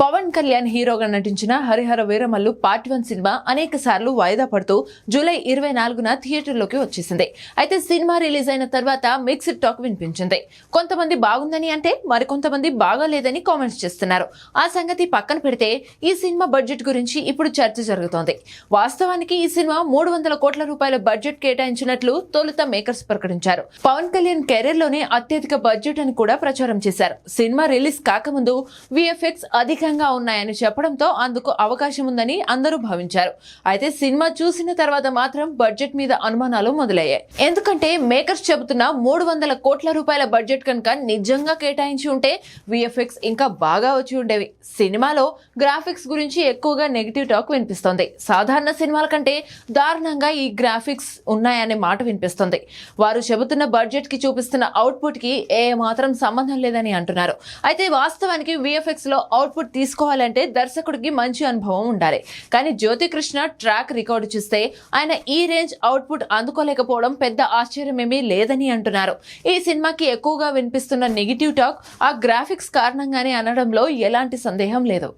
పవన్ కళ్యాణ్ హీరోగా నటించిన Harihara Veeramallu part 1 cinema అనేక సార్లు వాయిదా పడుతూ జూలై 24న థియేటర్లోకి వచ్చేసింది. అయితే సినిమా రిలీజ్ అయిన తర్వాత మిక్స్డ్ టాక్ వినిపించింది. కొంతమంది బాగుందని అంటే మరికొంతమంది బాగాలేదని కామెంట్స్ చేస్తున్నారు. ఆ సంగతి పక్కన పెడితే ఈ సినిమా బడ్జెట్ గురించి ఇప్పుడు చర్చ జరుగుతోంది. వాస్తవానికి ఈ సినిమా 300 కోట్ల రూపాయల బడ్జెట్ కేటాయించినట్లు తొలుత మేకర్స్ ప్రకటించారు. పవన్ కళ్యాణ్ కెరీర్ లోనే అత్యధిక బడ్జెట్ అని కూడా ప్రచారం చేశారు. సినిమా రిలీజ్ కాకముందు విఎఫ్ఎక్స్ అధికంగా ఉన్నాయని చెప్పడంతో అందుకు అవకాశం ఉందని అందరూ భావించారు. అయితే సినిమా చూసిన తర్వాత మాత్రం బడ్జెట్ మీద అనుమానాలు మొదలయ్యాయి. ఎందుకంటే మేకర్స్ చెబుతున్న 300 కోట్ల రూపాయల బడ్జెట్ కనుక నిజంగా కేటాయించి ఉంటే విఎఫ్ఎక్స్ ఇంకా బాగా వచ్చి ఉండేవి. సినిమాలో గ్రాఫిక్స్ గురించి ఎక్కువగా నెగిటివ్ టాక్ వినిపిస్తోంది. సాధారణ సినిమాల కంటే దారుణంగా ఈ గ్రాఫిక్స్ ఉన్నాయనే మాట వినిపిస్తుంది. వారు చెబుతున్న బడ్జెట్ కి చూపిస్తున్న అవుట్పుట్ కి ఏ మాత్రం సంబంధం లేదని అంటున్నారు. అయితే వాస్తవానికి విఎఫ్ఎక్స్ లో అవుట్పుట్ తీసుకోవాలంటే దర్శకుడికి మంచి అనుభవం ఉండాలి. కానీ జ్యోతికృష్ణ ట్రాక్ రికార్డు చూస్తే ఆయన ఈ రేంజ్ అవుట్పుట్ అందుకోలేకపోవడం పెద్ద ఆశ్చర్యమేమీ లేదని అంటున్నారు. ఈ సినిమాకి ఎక్కువగా వినిపిస్తున్న నెగిటివ్ టాక్ ఆ గ్రాఫిక్స్ కారణంగానే అనడంలో ఎలాంటి సందేహం లేదు.